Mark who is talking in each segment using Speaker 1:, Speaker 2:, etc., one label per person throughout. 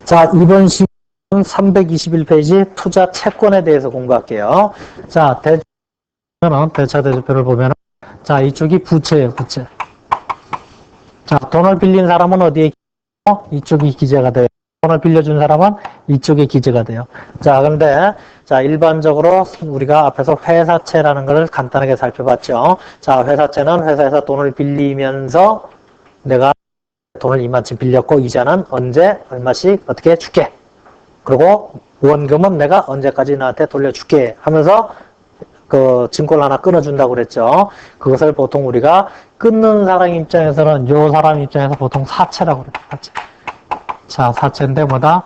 Speaker 1: 자, 이번 시간 321페이지 투자 채권에 대해서 공부할게요. 자, 대차 대조표를 보면, 자, 이쪽이 부채예요, 부채. 자, 돈을 빌린 사람은 어디에 기재가? 이쪽이 기재가 돼요. 돈을 빌려준 사람은 이쪽에 기재가 돼요. 자, 그런데, 자, 일반적으로 우리가 앞에서 회사채라는 걸 간단하게 살펴봤죠. 자, 회사채는 회사에서 돈을 빌리면서 내가 돈을 이만큼 빌렸고, 이자는 언제, 얼마씩 어떻게 줄게. 그리고 원금은 내가 언제까지 나한테 돌려줄게 하면서 그 증권을 하나 끊어준다고 그랬죠. 그것을 보통 우리가 끊는 사람 입장에서는 요 사람 입장에서 보통 사채라고 그래요. 사채. 자, 사채인데 뭐다?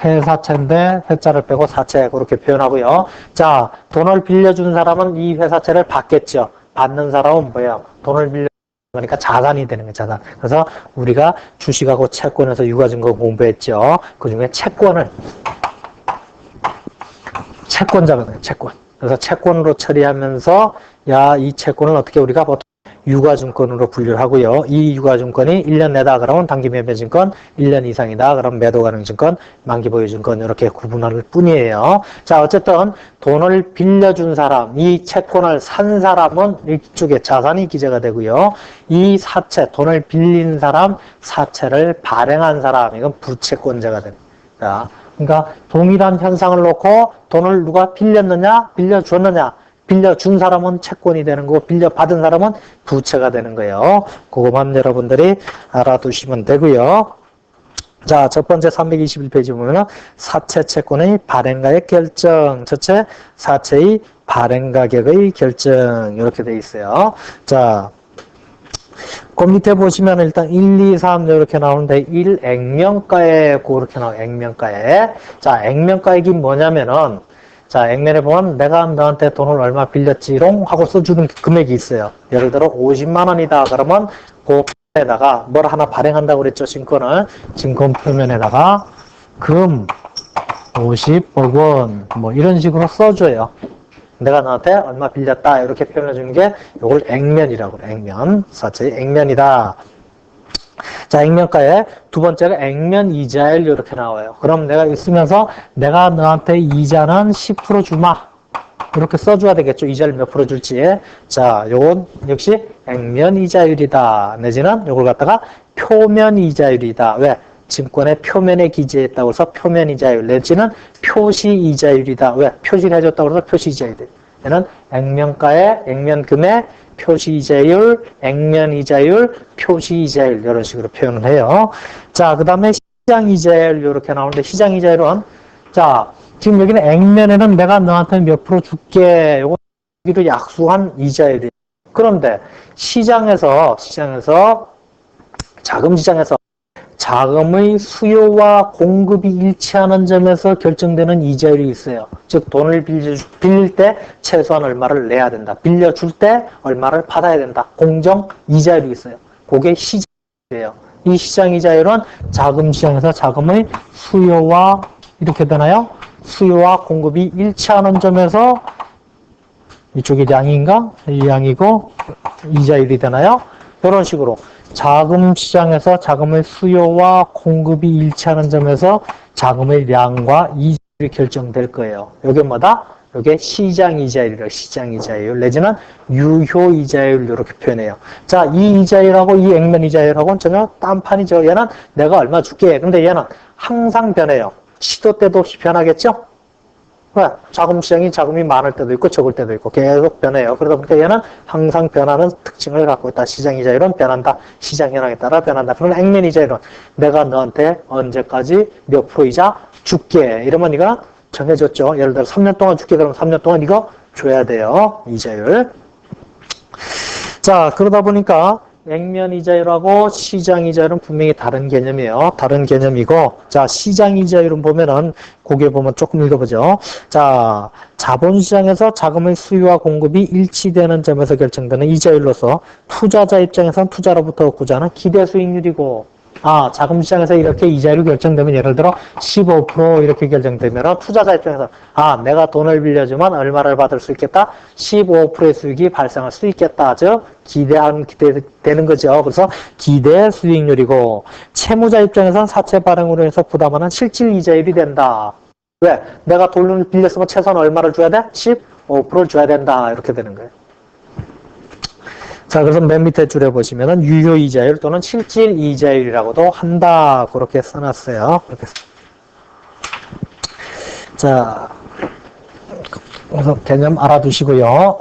Speaker 1: 회사채인데 회자를 빼고 사채 그렇게 표현하고요. 자, 돈을 빌려준 사람은 이 회사채를 받겠죠. 받는 사람은 뭐예요? 돈을 빌려 그러니까 자산이 되는 거예요, 자산. 그래서 우리가 주식하고 채권에서 유가증권 공부했죠. 그 중에 채권자거든요, 채권. 그래서 채권으로 처리하면서, 야, 이 채권을 어떻게 우리가 보통 유가증권으로 분류를 하고요. 이 유가증권이 1년 내다 그러면 단기매매증권, 1년 이상이다 그러면 매도가능증권, 만기보유증권 이렇게 구분할 뿐이에요. 자, 어쨌든 돈을 빌려준 사람, 이 채권을 산 사람은 이쪽에 자산이 기재가 되고요. 이 사채, 돈을 빌린 사람, 사채를 발행한 사람, 이건 부채권자가 됩니다. 그러니까 동일한 현상을 놓고 돈을 누가 빌렸느냐, 빌려줬느냐, 빌려준 사람은 채권이 되는 거고 빌려받은 사람은 부채가 되는 거예요. 그것만 여러분들이 알아두시면 되고요. 자, 첫 번째 321페이지 보면은 사채 채권의 발행가액 결정, 첫째 사채의 발행 가격의 결정 이렇게 돼 있어요. 자, 그 밑에 보시면 일단 1, 2, 3 이렇게 나오는데 1 액면가액 그렇게 나와요. 액면가액. 자, 액면가액이 뭐냐면은 자, 액면에 보면 내가 너한테 돈을 얼마 빌렸지롱 하고 써주는 금액이 있어요. 예를 들어 50만 원이다 그러면 그 표면에다가 뭘 하나 발행한다고 그랬죠. 증권을. 증권 표면에다가 금 50억 원 뭐 이런 식으로 써줘요. 내가 너한테 얼마 빌렸다 이렇게 표현해 주는 게 이걸 액면이라고 그래. 액면. 사채의 액면이다. 자, 액면가에 두 번째가 액면 이자율 이렇게 나와요. 그럼 내가 있으면서 내가 너한테 이자는 10% 주마. 이렇게 써줘야 되겠죠. 이자를 몇 프로 줄지. 자, 요건 역시 액면 이자율이다. 내지는 요걸 갖다가 표면 이자율이다. 왜? 증권의 표면에 기재했다고 해서 표면 이자율 내지는 표시 이자율이다. 왜? 표시를 해줬다고 해서 표시 이자율. 얘는 액면가에 액면금의 표시 이자율, 액면 이자율, 표시 이자율 이런 식으로 표현을 해요. 자, 그 다음에 시장 이자율 이렇게 나오는데 시장 이자율은 자, 지금 여기는 액면에는 내가 너한테 몇 프로 줄게. 요거 여기도 약속한 이자율이에요. 그런데 시장에서 자금 시장에서 자금의 수요와 공급이 일치하는 점에서 결정되는 이자율이 있어요. 즉 돈을 빌릴 때 최소한 얼마를 내야 된다. 빌려줄 때 얼마를 받아야 된다. 공정 이자율이 있어요. 그게 시장이에요. 이 시장 이자율은 자금 시장에서 자금의 수요와 이렇게 되나요? 수요와 공급이 일치하는 점에서 이쪽이 양인가? 이 양이고 이자율이 되나요? 이런 식으로 자금 시장에서 자금의 수요와 공급이 일치하는 점에서 자금의 양과 이자율이 결정될 거예요. 이게 뭐다? 이게 시장 이자율이라 시장 이자율 내지는 유효 이자율 이렇게 표현해요. 자, 이 이자율하고 이 액면 이자율하고는 전혀 딴판이죠. 얘는 내가 얼마 줄게. 근데 얘는 항상 변해요. 시도 때도 없이 변하겠죠? 왜? 자금 시장이 자금이 많을 때도 있고 적을 때도 있고 계속 변해요. 그러다 보니까 얘는 항상 변하는 특징을 갖고 있다. 시장 이자율은 변한다. 시장 현황에 따라 변한다. 그러면 액면 이자율은 내가 너한테 언제까지 몇 프로 이자 줄게. 이러면 이거 정해졌죠. 예를 들어 3년 동안 줄게. 그러면 3년 동안 이거 줘야 돼요. 이자율. 자, 그러다 보니까 액면 이자율하고 시장 이자율은 분명히 다른 개념이에요. 다른 개념이고, 자, 시장 이자율은 보면은, 고개 보면 조금 읽어보죠. 자, 자본시장에서 자금의 수요와 공급이 일치되는 점에서 결정되는 이자율로서 투자자 입장에서는 투자로부터 구자는 기대 수익률이고, 자금 시장에서 이렇게 이자율이 결정되면 예를 들어 15% 이렇게 결정되면 투자자 입장에서 내가 돈을 빌려주면 얼마를 받을 수 있겠다? 15%의 수익이 발생할 수 있겠다. 즉 기대되는 거죠. 그래서 기대 수익률이고 채무자 입장에서는 사채 발행으로 해서 부담하는 실질 이자율이 된다. 왜? 내가 돈을 빌렸으면 최소한 얼마를 줘야 돼? 15%를 줘야 된다. 이렇게 되는 거예요. 자, 그래서 맨 밑에 줄에 보시면은 유효 이자율 또는 실질 이자율이라고도 한다. 그렇게 써놨어요. 그렇게. 자, 그래서 개념 알아두시고요.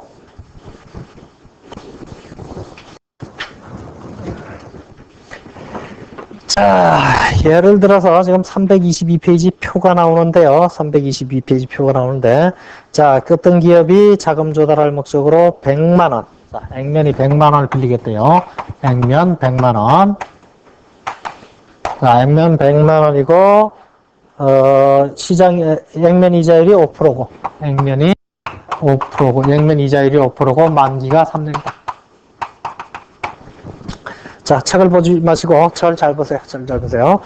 Speaker 1: 자, 예를 들어서 지금 322페이지 표가 나오는데요. 322페이지 표가 나오는데, 자, 어떤 기업이 자금 조달할 목적으로 100만원. 자, 액면이 100만원을 빌리겠대요. 액면 100만원. 자, 액면 100만원이고, 액면 이자율이 5%고, 액면이 5%고, 액면 이자율이 5%고, 만기가 3년이다. 자, 책을 보지 마시고, 절 잘 보세요. 절 잘 보세요.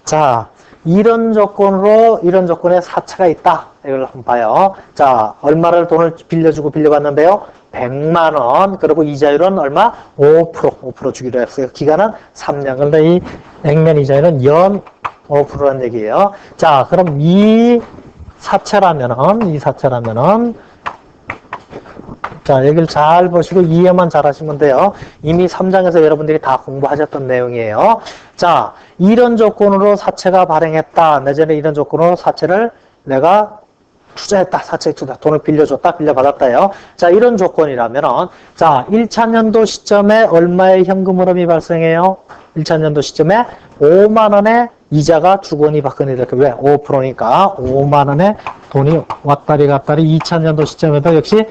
Speaker 1: 자, 이런 조건의 사채가 있다. 이걸 한번 봐요. 자, 얼마를 돈을 빌려주고 빌려봤는데요? 100만원. 그리고 이자율은 얼마? 5% 주기로 했어요. 기간은 3년. 그런데 이 액면 이자율은 연 5%라는 얘기예요. 자, 그럼 이 사채라면은, 자, 여기를 잘 보시고 이해만 잘 하시면 돼요. 이미 3장에서 여러분들이 다 공부하셨던 내용이에요. 자, 이런 조건으로 사채가 발행했다. 내전에 이런 조건으로 사채를 내가 투자했다. 사채 투자. 돈을 빌려줬다. 빌려받았다요. 자, 이런 조건이라면은, 자, 1차 연도 시점에 얼마의 현금 흐름이 발생해요? 1차 연도 시점에 5만원의 이자가 주거니 받거니 이렇게. 왜? 5%니까 5만원의 돈이 왔다리 갔다리 2차 연도 시점에도 역시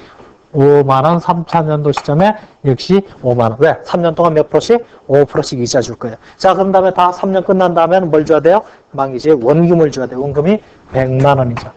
Speaker 1: 5만원, 3차 연도 시점에 역시 5만원. 왜? 3년 동안 몇 프로씩? 5%씩 이자 줄 거예요. 자, 그런 다음에 다 3년 끝난 다음에 뭘 줘야 돼요? 만기지에 원금을 줘야 돼요. 원금이 100만원이죠.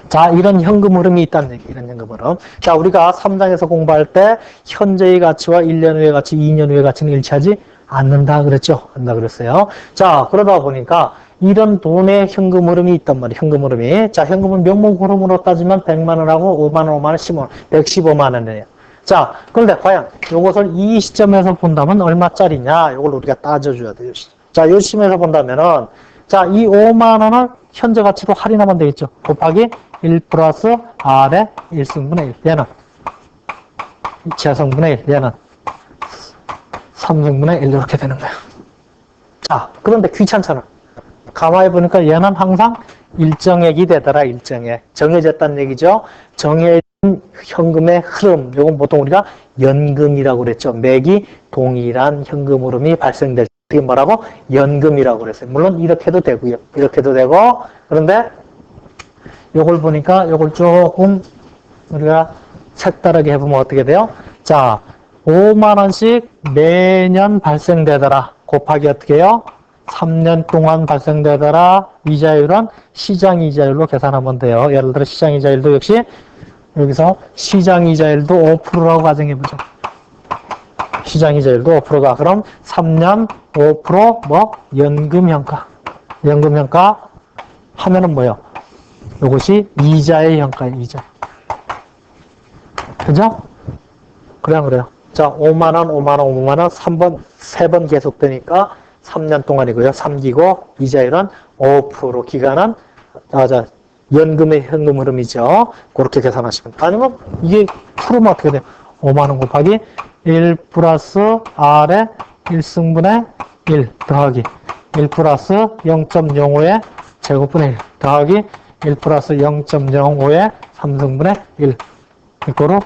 Speaker 1: 자, 이런 현금 흐름이 있다는 얘기, 이런 현금 흐름. 자, 우리가 3장에서 공부할 때 현재의 가치와 1년 후의 가치, 2년 후의 가치는 일치하지 않는다 그랬죠? 한다 그랬어요. 자, 그러다 보니까 이런 돈의 현금 흐름이 있단 말이에요. 현금 흐름이. 자, 현금은 명목 흐름으로 따지면 100만원하고 5만원, 5만원, 15만원, 115만원이에요. 자, 그런데 과연 이것을 이 시점에서 본다면 얼마짜리냐? 이걸 우리가 따져줘야 돼요. 자, 이 시점에서 본다면은, 자, 이 5만원을 현재 가치로 할인하면 되겠죠. 곱하기 1 플러스 R의 1승분의 1. 얘는 제성분의 1. 얘는 3승분의 1. 이렇게 되는 거예요. 자, 그런데 귀찮잖아. 가만히 보니까 얘는 항상 일정액이 되더라. 일정액. 정해졌다는 얘기죠. 정해진 현금의 흐름. 이건 보통 우리가 연금이라고 그랬죠. 매기 동일한 현금 흐름이 발생될 때 뭐라고? 연금이라고 그랬어요. 물론 이렇게도 되고요. 이렇게도 되고. 그런데 요걸 보니까 요걸 조금 우리가 색다르게 해보면 어떻게 돼요? 자, 5만원씩 매년 발생되더라. 곱하기 어떻게 해요? 3년 동안 발생되더라. 이자율은 시장 이자율로 계산하면 돼요. 예를 들어 시장 이자율도 역시 여기서 시장 이자율도 5%라고 가정해보죠. 시장 이자율도 5%가 그럼 3년 5% 뭐 연금형가. 연금형가 하면은 뭐요? 이것이 이자의 형가예요. 이자. 그죠? 그래요. 자, 5만원, 5만원, 5만원 3번, 3번 계속되니까 3년 동안이고요. 3기고 이자율은 5%, 기간은 연금의 현금 흐름이죠. 그렇게 계산하시면 돼요. 아니면 이게 풀으면 어떻게 돼요? 5만원 곱하기 1 플러스 R의 1승분의 1 더하기 1 플러스 0.05의 제곱분의 1 더하기 1 플러스 0.05의 3승분의 1 이거로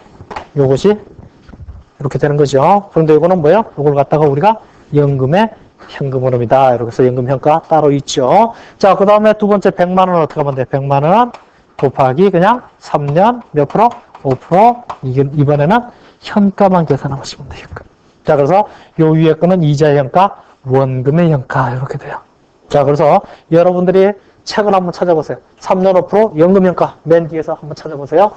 Speaker 1: 요것이 이렇게 되는 거죠. 그런데 이거는 뭐예요? 이걸 갖다가 우리가 연금의 현금 흐름이다. 이렇게 해서 연금 현가 따로 있죠. 자, 그 다음에 두 번째 100만원 어떻게 하면 돼요? 100만원 곱하기 그냥 3년 몇 프로? 5%. 이번에는 현가만 계산하시면 돼요. 자, 그래서 요 위에 거는 이자 현가, 원금의 현가 이렇게 돼요. 자, 그래서 여러분들이 책을 한번 찾아보세요. 3년 5% 연금 현가 맨 뒤에서 한번 찾아보세요.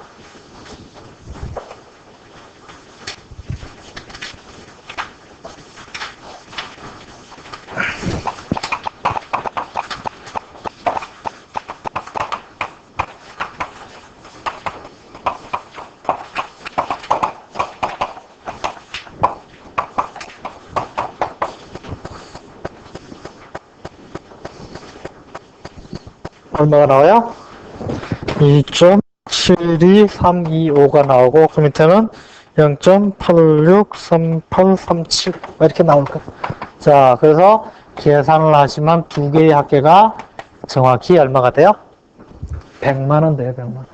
Speaker 1: 얼마가 나와요? 2.72325가 나오고 그 밑에는 0.863837 이렇게 나올 거예요. 자, 그래서 계산을 하시면 두 개의 합계가 정확히 얼마가 돼요? 100만 원 돼요, 100만 원.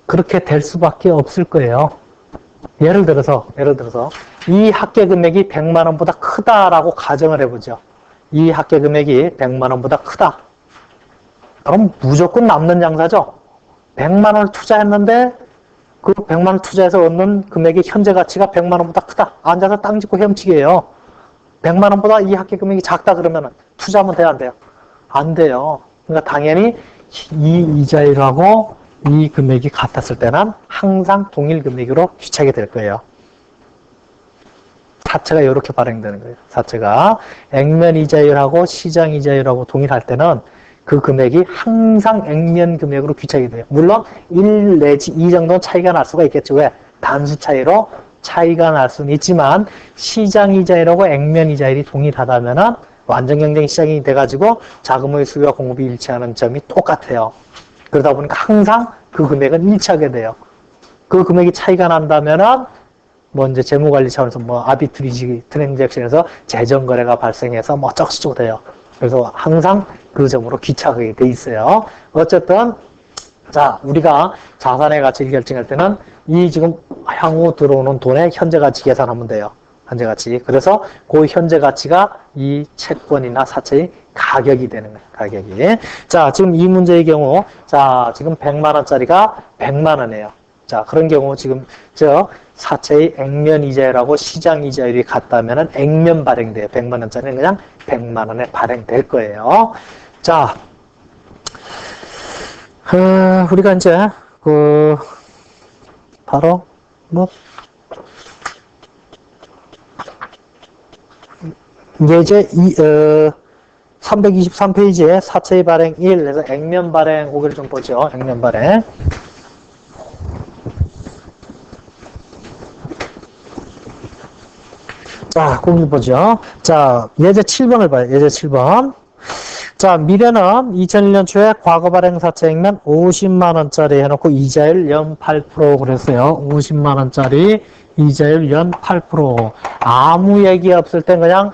Speaker 1: 그렇게 될 수밖에 없을 거예요. 예를 들어서 이 합계 금액이 100만 원보다 크다라고 가정을 해보죠. 이 합계 금액이 100만 원보다 크다. 그럼 무조건 남는 장사죠. 100만 원을 투자했는데 그 100만 원 투자해서 얻는 금액의 현재 가치가 100만 원보다 크다. 앉아서 땅 짚고 헤엄치기예요. 100만 원보다 이 합계 금액이 작다 그러면 투자하면 돼요, 안 돼요? 안 돼요. 그러니까 당연히 이 이자율하고 이 금액이 같았을 때는 항상 동일 금액으로 귀착이 될 거예요. 사채가 이렇게 발행되는 거예요. 사채가 액면 이자율하고 시장 이자율하고 동일할 때는 그 금액이 항상 액면 금액으로 귀착이 돼요. 물론 1 내지 2 정도는 차이가 날 수가 있겠죠. 왜? 단수 차이로 차이가 날 수는 있지만 시장 이자율하고 액면 이자율이 동일하다면은 완전 경쟁 시장이 돼가지고 자금의 수요와 공급이 일치하는 점이 똑같아요. 그러다 보니까 항상 그 금액은 일치하게 돼요. 그 금액이 차이가 난다면은 뭐 이제 재무관리 차원에서 뭐 아비트리지 트랜잭션에서 재정거래가 발생해서 뭐 어쩌고저쩌고 돼요. 그래서 항상 그 점으로 귀착하게 돼 있어요. 어쨌든 자, 우리가 자산의 가치를 결정할 때는 이 지금 향후 들어오는 돈의 현재 가치 계산하면 돼요. 현재 가치. 그래서 그 현재 가치가 이 채권이나 사채의 가격이 되는 거예요. 가격이. 자, 지금 이 문제의 경우, 자, 지금 100만 원짜리가 100만 원이에요. 자, 그런 경우 지금 사채의 액면 이자율하고 시장 이자율이 같다면은 액면 발행돼요. 100만 원짜리는 그냥 100만 원에 발행될 거예요. 자, 우리가 이제 바로 이제 323페이지에 사채의 발행 1, 그래서 액면 발행 고개를 좀 보죠. 액면 발행. 자, 거기 보죠. 자, 예제 7번을 봐요. 예제 7번. 자, 미래는 2001년 초에 과거 발행 사채 액면 50만 원짜리 해놓고 이자율 연 8% 그랬어요. 50만 원짜리 이자율 연 8%. 아무 얘기 없을 땐 그냥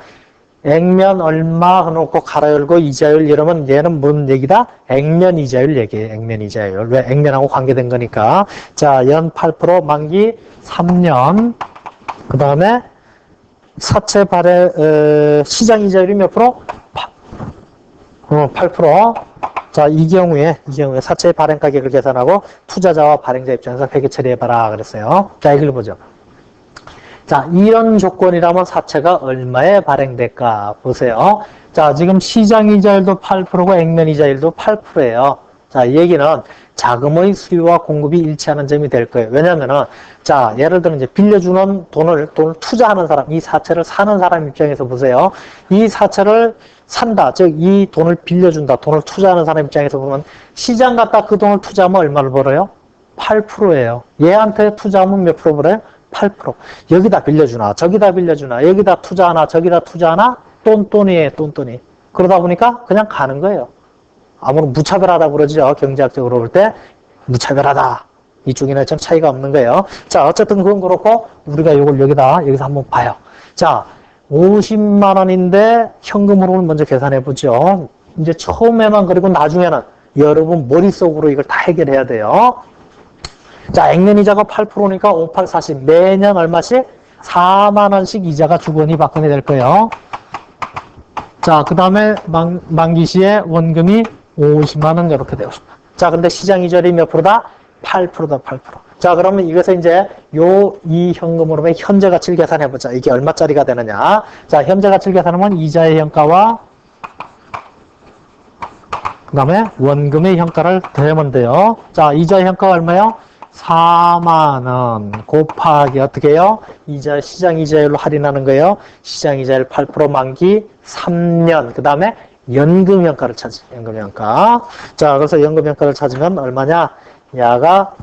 Speaker 1: 액면 얼마 해놓고 갈아 열고 이자율 이러면 얘는 뭔 얘기다? 액면 이자율 얘기예요. 액면 이자율. 왜? 액면하고 관계된 거니까. 자, 연 8% 만기 3년. 그 다음에 사채 발행 시장 이자율이 몇 프로? 8%. 자, 이 경우에 사채 발행 가격을 계산하고 투자자와 발행자 입장에서 회계 처리해봐라 그랬어요. 자, 이걸 보죠. 자, 이런 조건이라면 사채가 얼마에 발행될까 보세요. 자, 지금 시장 이자율도 8%고 액면 이자율도 8%예요. 자, 이 얘기는 자금의 수요와 공급이 일치하는 점이 될 거예요. 왜냐면은, 자, 예를 들어 이제 빌려주는 돈을 투자하는 사람, 이 사채를 사는 사람 입장에서 보세요. 이 사채를 산다. 즉, 이 돈을 빌려준다. 돈을 투자하는 사람 입장에서 보면 시장 갖다 그 돈을 투자하면 얼마를 벌어요? 8%예요. 얘한테 투자하면 몇 프로 벌어요? 8%. 여기다 빌려주나, 저기다 빌려주나, 여기다 투자하나, 저기다 투자하나, 똔똔이에요, 똔똔이. 그러다 보니까 그냥 가는 거예요. 아무런 무차별하다고 그러죠. 경제학적으로 볼 때 무차별하다. 이쪽이나 좀 차이가 없는 거예요. 자, 어쨌든 그건 그렇고 우리가 이걸 여기서 한번 봐요. 자, 50만 원인데 현금으로는 먼저 계산해 보죠. 이제 처음에만 그리고 나중에는 여러분 머릿속으로 이걸 다 해결해야 돼요. 자, 액면이자가 8%니까 5, 8, 40. 매년 얼마씩? 4만 원씩 이자가 주거니 받거니 될 거예요. 자, 그 다음에 만기 시에 원금이 50만 원 이렇게 되고 싶다. 자, 근데 시장 이자율이 몇 프로다? 8%다, 8%. 자, 그러면 이것을 이제 이 현금으로 현재 가치를 계산해 보자. 이게 얼마짜리가 되느냐? 자, 현재 가치를 계산하면 이자의 현가와 그 다음에 원금의 현가를 더하면 돼요. 자, 이자의 현가가 얼마요? 4만 원 곱하기 어떻게 해요? 시장 이자율로 할인하는 거예요. 시장 이자율 8% 만기 3년. 그 다음에 연금 현가를 찾지. 연금 현가. 자, 그래서 연금 현가를 찾으면 얼마냐? 야가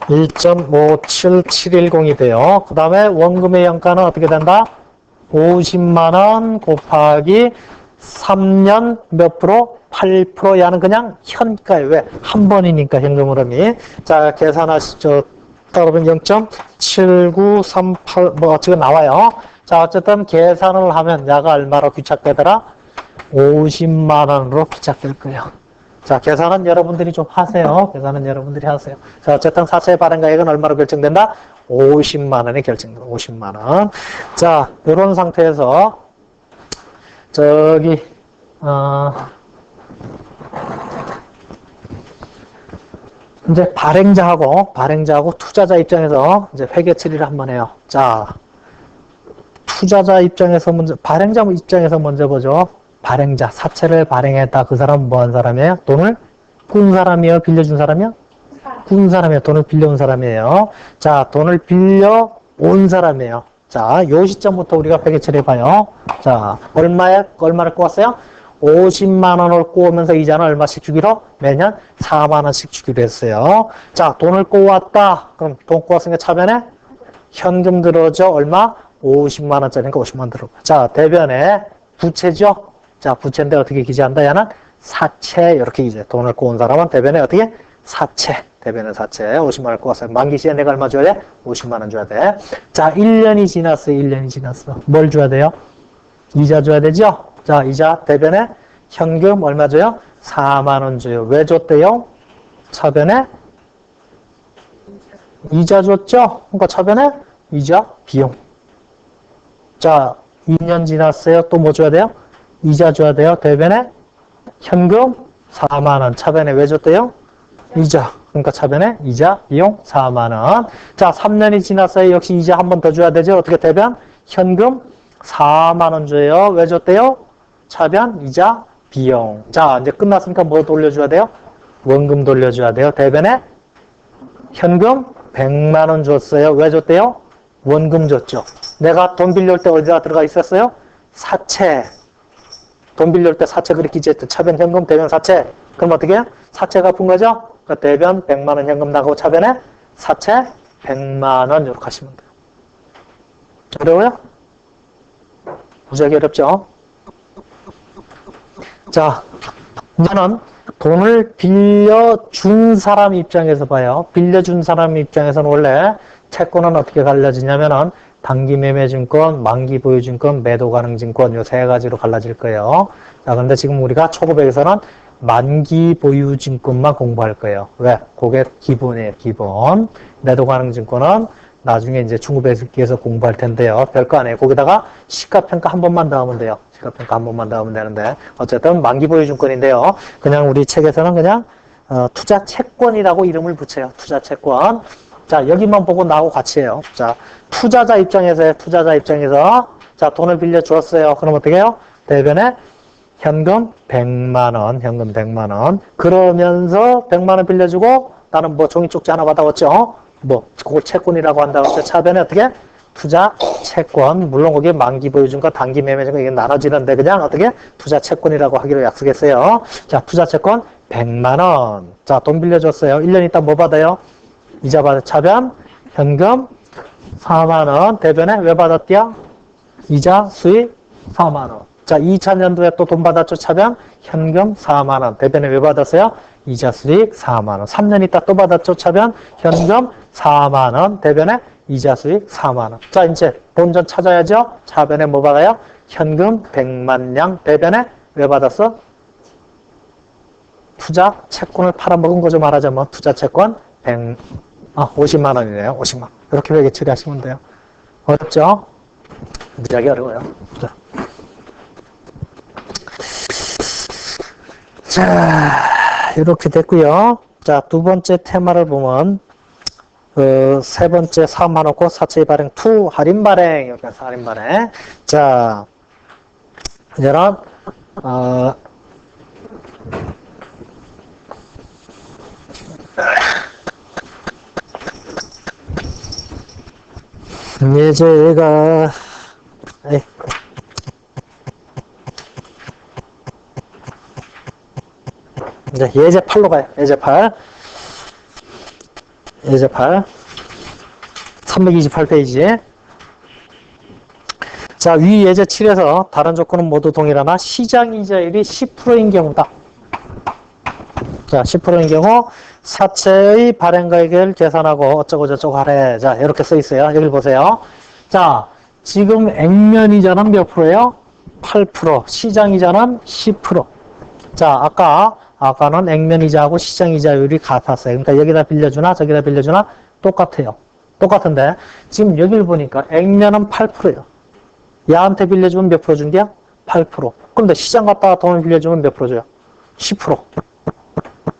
Speaker 1: 1.57710이 돼요. 그 다음에 원금의 현가는 어떻게 된다? 50만 원 곱하기 3년 몇 프로? 8%. 야는 그냥 현가예요. 왜? 한 번이니까 현금 흐름이. 자, 계산하시죠. 그러면 0.7938 뭐 지금 나와요. 자, 어쨌든 계산을 하면 야가 얼마로 귀착되더라? 50만 원으로 귀착될 거예요. 자, 계산은 여러분들이 좀 하세요. 계산은 여러분들이 하세요. 자, 어쨌든 사채 발행가액은 얼마로 결정된다? 50만 원이 결정된다. 50만 원. 자, 이런 상태에서 저기 이제 발행자하고 투자자 입장에서 이제 회계 처리를 한번 해요. 자, 투자자 입장에서 먼저, 발행자 입장에서 먼저 보죠. 발행자, 사채를 발행했다. 그 사람은 뭐 한 사람이에요? 돈을 꾼 사람이에요? 빌려준 사람이요? 꾼 사람이에요. 돈을 빌려온 사람이에요. 자, 돈을 빌려온 사람이에요. 자, 요 시점부터 우리가 회계 처리해봐요. 자, 얼마를 꼬았어요? 50만 원을 꼬으면서 이자는 얼마씩 주기로? 매년 4만 원씩 주기로 했어요. 자, 돈을 꼬았다. 그럼 돈 꼬았으니까 차변에 현금 들어오죠. 얼마? 50만 원짜리니까 50만 원 들어오고. 자, 대변에 부채죠. 자, 부채인데 어떻게 기재한다? 얘는 사채. 이렇게 기재. 돈을 꼬은 사람은 대변에 어떻게? 사채. 대변에 사채. 50만 원을 꼬았어요. 만기 시에 내가 얼마 줘야 돼? 50만 원 줘야 돼. 자, 1년이 지났어요. 1년이 지났어. 뭘 줘야 돼요? 이자 줘야 되죠? 자, 이자 대변에 현금 얼마 줘요? 4만 원 줘요. 왜 줬대요? 차변에 이자 줬죠? 그러니까 차변에 이자 비용. 자, 2년 지났어요. 또 뭐 줘야 돼요? 이자 줘야 돼요. 대변에 현금 4만 원. 차변에 왜 줬대요? 이자. 그러니까 차변에 이자 비용 4만 원. 자, 3년이 지났어요. 역시 이자 한 번 더 줘야 되죠? 어떻게 대변? 현금 4만 원 줘요. 왜 줬대요? 차변, 이자, 비용. 자, 이제 끝났으니까 뭐 돌려줘야 돼요? 원금 돌려줘야 돼요. 대변에 현금 100만 원 줬어요. 왜 줬대요? 원금 줬죠. 내가 돈 빌릴 때 어디다 들어가 있었어요? 사채. 돈 빌릴 때 사채 그렇게 기재했죠. 차변 현금, 대변 사채. 그럼 어떻게 해요? 사채 갚은 거죠? 그러니까 대변 100만 원 현금 나가고 차변에 사채 100만 원 이렇게 하시면 돼요. 어려워요? 무지하게 어렵죠? 자, 이제는 돈을 빌려준 사람 입장에서 봐요. 빌려준 사람 입장에서는 원래 채권은 어떻게 갈라지냐면은 단기매매증권, 만기보유증권, 매도가능증권 요 세 가지로 갈라질 거예요. 자, 그런데 지금 우리가 초급에서는 만기보유증권만 공부할 거예요. 왜? 그게 기본이에요, 기본. 매도가능증권은 나중에 이제 중급에서 공부할 텐데요. 별거 아니에요. 거기다가 시가평가 한 번만 더 하면 돼요. 시가평가 한 번만 더 하면 되는데. 어쨌든 만기보유증권인데요. 그냥 우리 책에서는 그냥 투자채권이라고 이름을 붙여요. 투자채권. 자, 여기만 보고 나하고 같이 해요. 자, 투자자 입장에서요. 투자자 입장에서. 자, 돈을 빌려주었어요. 그럼 어떻게 해요? 대변에 현금 100만 원, 현금 100만 원. 그러면서 100만 원 빌려주고 나는 뭐 종이 쪽지 하나 받아왔죠. 뭐 그걸 채권이라고 한다고 했죠. 차변에 어떻게? 투자 채권. 물론 거기에 만기 보유증과 단기 매매증과 이게 나눠지는데 그냥 어떻게? 투자 채권이라고 하기로 약속했어요. 자, 투자 채권 100만 원. 자, 돈 빌려줬어요. 1년 있다 뭐 받아요? 이자 받아. 차변 현금 4만 원. 대변에 왜 받았대요? 이자 수익 4만 원. 자, 2000년도에 또 돈 받았죠. 차변 현금 4만 원. 대변에 왜 받았어요? 이자 수익 4만 원. 3년 있다 또 받았죠. 차변 현금 4만 원. 대변에 이자 수익 4만 원. 자, 이제 본전 찾아야죠. 차변에 뭐 받아요? 현금 100만 냥. 대변에 왜 받았어? 투자 채권을 팔아먹은 거죠. 말하자면 투자 채권 50만 원이네요. 50만 원. 이렇게 회계 처리하시면 돼요. 어렵죠? 무지하게 어려워요. 자, 이렇게 됐고요. 자, 두 번째 테마를 보면 세 번째 사업만놓고 사채 발행 2 할인 발행 이렇게 해서 할인 발행. 자, 이제는 이제 얘가 이제 예제 8로 가요. 예제 8. 예제 8. 328페이지. 자, 위 예제 7에서 다른 조건은 모두 동일하나 시장이자율이 10%인 경우다. 자, 10%인 경우 사채의 발행가액을 계산하고 어쩌고저쩌고 하래. 자, 이렇게 써 있어요. 여기 보세요. 자, 지금 액면이자는 몇 프로예요? 8%. 시장이자는 10%. 자, 아까는 액면이자하고 시장이자율이 같았어요. 그러니까 여기다 빌려주나 저기다 빌려주나 똑같아요. 똑같은데 지금 여기를 보니까 액면은 8%예요. 야한테 빌려주면 몇 프로 준대요? 8%. 그런데 시장 갔다가 돈을 빌려주면 몇 프로 줘요? 10%.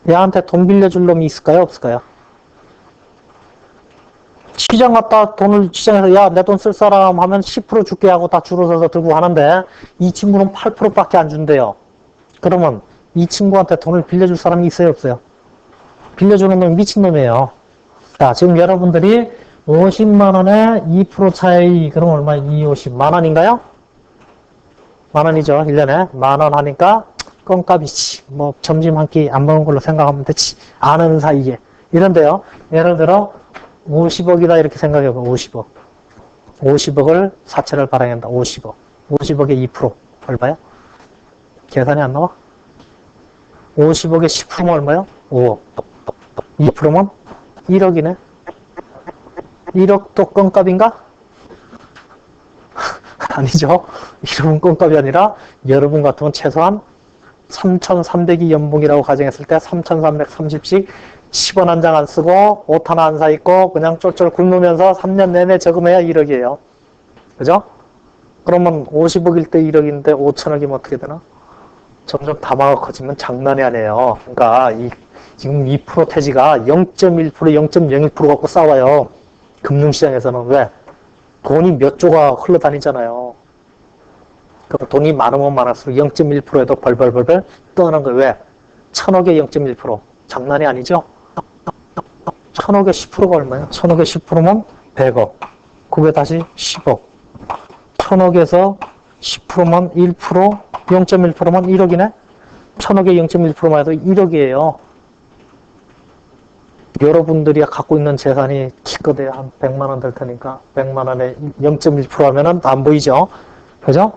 Speaker 1: 야한테 돈 빌려줄 놈이 있을까요? 없을까요? 시장 갔다 돈을 시장에서 야, 내 돈 쓸 사람 하면 10% 줄게 하고 다 줄을 서서 들고 가는데 이 친구는 8%밖에 안 준대요. 그러면 이 친구한테 돈을 빌려줄 사람이 있어요? 없어요? 빌려주는 놈이 미친놈이에요. 자, 지금 여러분들이 50만 원에 2% 차이, 그럼 얼마야? 250만 원인가요? 만 원이죠. 1년에. 만 원 하니까 껌값이지. 뭐 점심 한 끼 안 먹은 걸로 생각하면 되지. 아는 사이에. 이런데요. 예를 들어 50억이다 이렇게 생각해봐. 50억. 50억을 사채를 발행한다. 50억. 50억에 2% 얼마요? 계산이 안 나와? 50억에 10%면 얼마요? 5억. 2%면 1억이네. 1억도 껌값인가? 아니죠. 1억은 껌값이 아니라 여러분 같으면 최소한 3,300이 연봉이라고 가정했을 때 3,330씩 10원 한 장 안 쓰고 옷 하나 안 사 입고 그냥 쫄쫄 굶으면서 3년 내내 저금해야 1억이에요. 그죠? 그러면 50억일 때 1억인데 5천억이면 어떻게 되나? 점점 담화가 커지면 장난이 아니에요. 그러니까 지금 2% 태지가 0.1%, 0.01% 갖고 싸워요. 금융시장에서는. 왜? 돈이 몇 조가 흘러다니잖아요. 그 돈이 많으면 많을수록 0.1%에도 벌벌벌벌 떠나는 거예요. 왜? 1000억에 0.1%. 장난이 아니죠? 1000억에 10%가 얼마예요? 1000억에 10%면 100억. 그게 다시 10억. 1000억에서 10%면 1%, 0.1%면 1억이네? 1000억에 0.1%만 해도 1억이에요. 여러분들이 갖고 있는 재산이 기껏해야 한 100만 원 될 테니까 100만 원에 0.1% 하면은 안 보이죠? 그죠?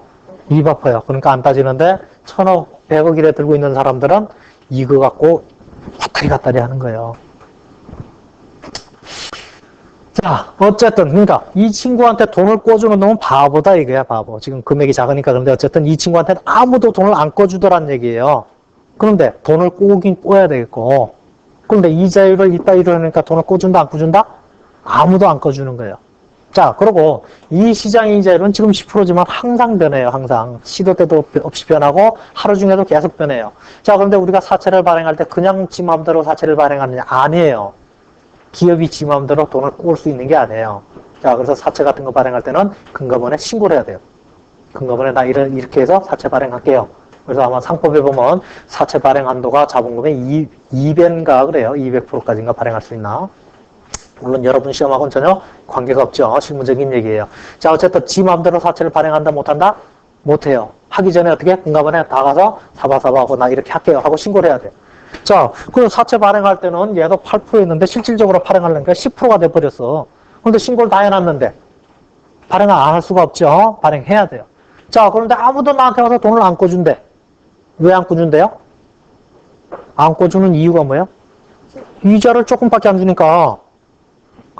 Speaker 1: 입 아파요. 그러니까 안 따지는데 1000억, 100억 이래 들고 있는 사람들은 이거 갖고 후다리 갔다리 하는 거예요. 자, 어쨌든 그러니까 이 친구한테 돈을 꿔주는 놈은 바보다 이거야, 바보. 지금 금액이 작으니까. 그런데 어쨌든 이 친구한테는 아무도 돈을 안 꿔주더란 얘기예요. 그런데 돈을 꼬긴 꿔야 되겠고, 그런데 이자율을 이따위로 하니까 돈을 꿔준다 안 꿔준다? 아무도 안 꿔주는 거예요. 자, 그리고 이 시장 이자율은 지금 10%지만 항상 변해요. 항상 시도 때도 없이 변하고 하루 중에도 계속 변해요. 자, 그런데 우리가 사채를 발행할 때 그냥 지 마음대로 사채를 발행하느냐? 아니에요. 기업이 지 마음대로 돈을 꿔올 수 있는 게 아니에요. 자, 그래서 사채 같은 거 발행할 때는 금감원에 신고를 해야 돼요. 금감원에 나 이렇게 해서 사채 발행할게요. 그래서 아마 상법에 보면 사채 발행 한도가 자본금의 2배인가 그래요. 200%까지인가 발행할 수 있나? 물론 여러분 시험하고는 전혀 관계가 없죠. 실무적인 얘기예요. 자, 어쨌든 지 마음대로 사채를 발행한다 못한다? 못해요. 하기 전에 어떻게? 금감원에 다 가서 사바사바하고 나 이렇게 할게요 하고 신고를 해야 돼요. 자, 그 사채 발행할 때는 얘도 8%였는데 실질적으로 발행하려니까 10%가 돼버렸어. 그런데 신고를 다 해놨는데 발행을 안 할 수가 없죠. 발행해야 돼요. 자, 그런데 아무도 나한테 와서 돈을 안 꿔준대. 왜 안 꿔준대요? 안 꿔주는 이유가 뭐예요? 이자를 조금밖에 안 주니까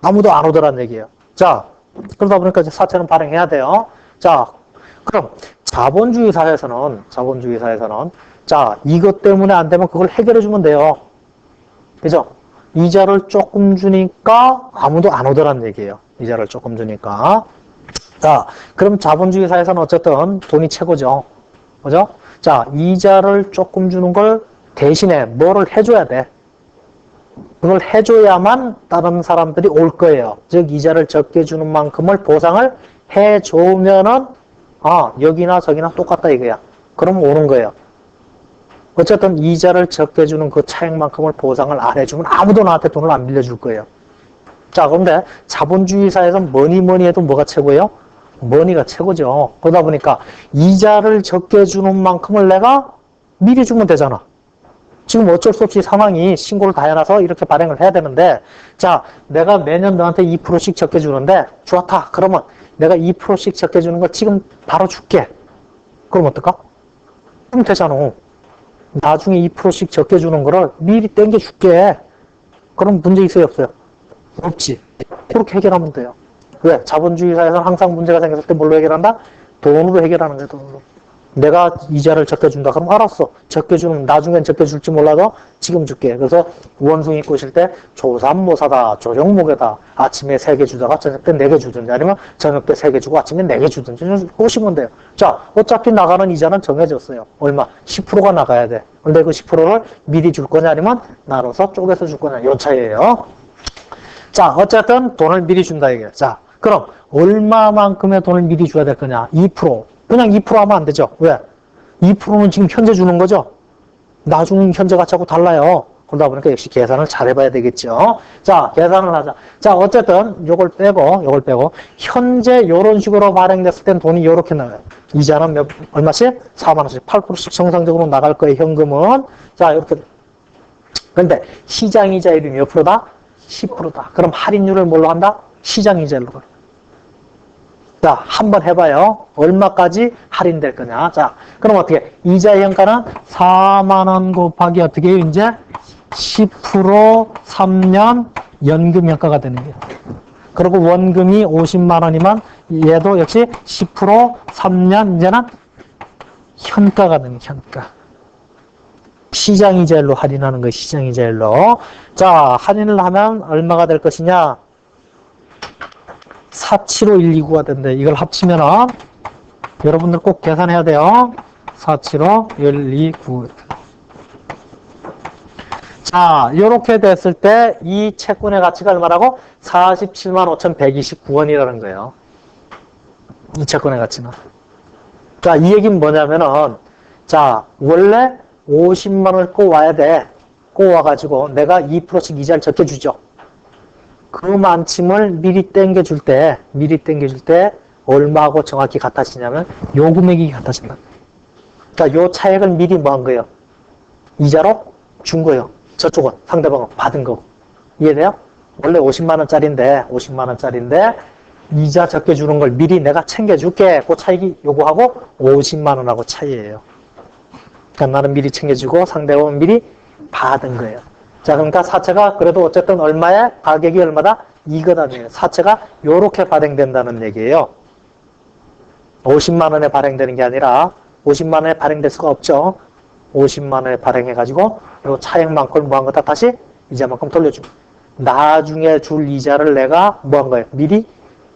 Speaker 1: 아무도 안 오더란 얘기예요. 자, 그러다 보니까 이제 사채는 발행해야 돼요. 자, 그럼 자본주의 사회에서는 자, 이것 때문에 안 되면 그걸 해결해 주면 돼요. 그죠? 이자를 조금 주니까 아무도 안 오더란 얘기예요. 이자를 조금 주니까. 자, 그럼 자본주의 사회에서는 어쨌든 돈이 최고죠. 그죠? 자, 이자를 조금 주는 걸 대신에 뭐를 해줘야 돼? 그걸 해줘야만 다른 사람들이 올 거예요. 즉, 이자를 적게 주는 만큼을 보상을 해주면은, 아, 여기나 저기나 똑같다 이거야. 그럼 오는 거예요. 어쨌든 이자를 적게 주는 그 차액만큼을 보상을 안 해주면 아무도 나한테 돈을 안 빌려줄 거예요. 자, 그런데 자본주의 사회에서 뭐니 해도 뭐가 최고예요? 머니가 최고죠. 그러다 보니까 이자를 적게 주는 만큼을 내가 미리 주면 되잖아. 지금 어쩔 수 없이 상황이 신고를 다 해놔서 이렇게 발행을 해야 되는데, 자, 내가 매년 너한테 2%씩 적게 주는데, 좋다. 그러면 내가 2%씩 적게 주는 걸 지금 바로 줄게. 그럼 어떨까? 그럼 되잖아. 나중에 2%씩 적게 주는 거를 미리 땡겨 줄게. 그럼 문제 있어요, 없어요? 없지. 그렇게 해결하면 돼요. 왜? 자본주의 사회에서는 항상 문제가 생겼을 때 뭘로 해결한다? 돈으로 해결하는 거야, 돈으로. 내가 이자를 적게 준다. 그럼 알았어. 적게 주면 나중엔 적게 줄지 몰라도 지금 줄게. 그래서 원숭이 꼬실 때 조삼모사다, 조종목에다 아침에 3개 주다가 저녁 때 4개 주든지 아니면 저녁 때 3개 주고 아침에 4개 주든지 꼬시면 돼요. 자, 어차피 나가는 이자는 정해졌어요. 얼마? 10%가 나가야 돼. 근데 그 10%를 미리 줄 거냐 아니면 나눠서 쪼개서 줄 거냐. 요 차이예요. 자, 어쨌든 돈을 미리 준다 이게. 자, 그럼 얼마만큼의 돈을 미리 줘야 될 거냐? 2%. 그냥 2% 하면 안 되죠. 왜? 2%는 지금 현재 주는 거죠. 나중 현재 가치하고 달라요. 그러다 보니까 역시 계산을 잘 해봐야 되겠죠. 자, 계산을 하자. 자, 어쨌든 요걸 빼고 현재 이런 식으로 발행됐을 땐 돈이 이렇게 나와요. 이자는 얼마씩? 4만 원씩 8%씩 정상적으로 나갈 거예요. 현금은. 자, 이렇게. 근데 시장 이자율이 몇 프로다? 10%다. 그럼 할인율을 뭘로 한다? 시장 이자율로. 자, 한번 해봐요. 얼마까지 할인될 거냐. 자, 그럼 어떻게? 이자 현가는 4만 원 곱하기 어떻게 해요? 이제 10% 3년 연금 현가가 되는 거예요. 그리고 원금이 50만 원이면 얘도 역시 10% 3년 이제는 현가가 되는 거예요. 현가. 시장 이자율로 할인하는 거예요. 시장 이자율로. 자, 할인을 하면 얼마가 될 것이냐? 475,129가 된대. 이걸 합치면은 여러분들 꼭 계산해야 돼요. 475,129. 자, 이렇게 됐을 때 이 채권의 가치가 얼마라고? 47만 5,129원이라는 거예요. 이 채권의 가치는. 자, 이 얘기는 뭐냐면은, 자, 원래 50만 원을 꼬와야 돼. 꼬와가지고 내가 2%씩 이자를 적게 주죠. 그 만침을 미리 땡겨줄 때 얼마하고 정확히 같아지냐면 요 금액이 같아진다. 그러니까 요 차액을 미리 뭐 한 거예요? 이자로 준 거예요. 저쪽은 상대방은 받은 거. 이해돼요? 원래 50만 원짜리인데 이자 적게 주는 걸 미리 내가 챙겨줄게. 그 차익이 요거하고 50만 원하고 차이예요. 그러니까 나는 미리 챙겨주고 상대방은 미리 받은 거예요. 자, 그러니까 사채가 그래도 어쨌든 얼마에 가격이 얼마다? 이거다. 사채가 요렇게 발행된다는 얘기예요. 50만 원에 발행되는 게 아니라 50만 원에 발행될 수가 없죠. 50만 원에 발행해가지고 요 차액만큼 뭐 한 거다 다시 이자만큼 돌려주고 나중에 줄 이자를 내가 뭐 한 거예요? 미리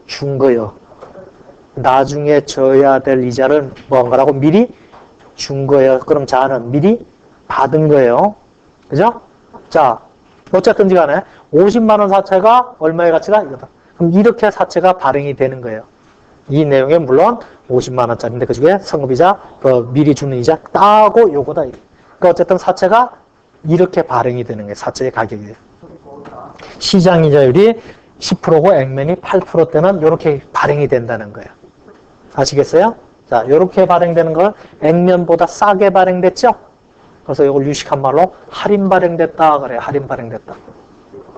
Speaker 1: 준 거예요. 나중에 줘야 될 이자를 뭐 한 거라고? 미리 준 거예요. 그럼 자는 미리 받은 거예요. 그죠? 자, 어쨌든지 간에 50만 원 사채가 얼마의 가치가 이거다. 그럼 이렇게 사채가 발행이 되는 거예요. 이 내용에 물론 50만 원짜리인데 그중에 성급이자 미리 주는 이자 따고 요거다. 그러니까 어쨌든 사채가 이렇게 발행이 되는 거예요. 사채의 가격이. 시장 이자율이 10%고 액면이 8%대는 이렇게 발행이 된다는 거예요. 아시겠어요? 자, 이렇게 발행되는 걸 액면보다 싸게 발행됐죠? 그래서 이걸 유식한 말로 할인 발행됐다 그래요. 할인 발행됐다.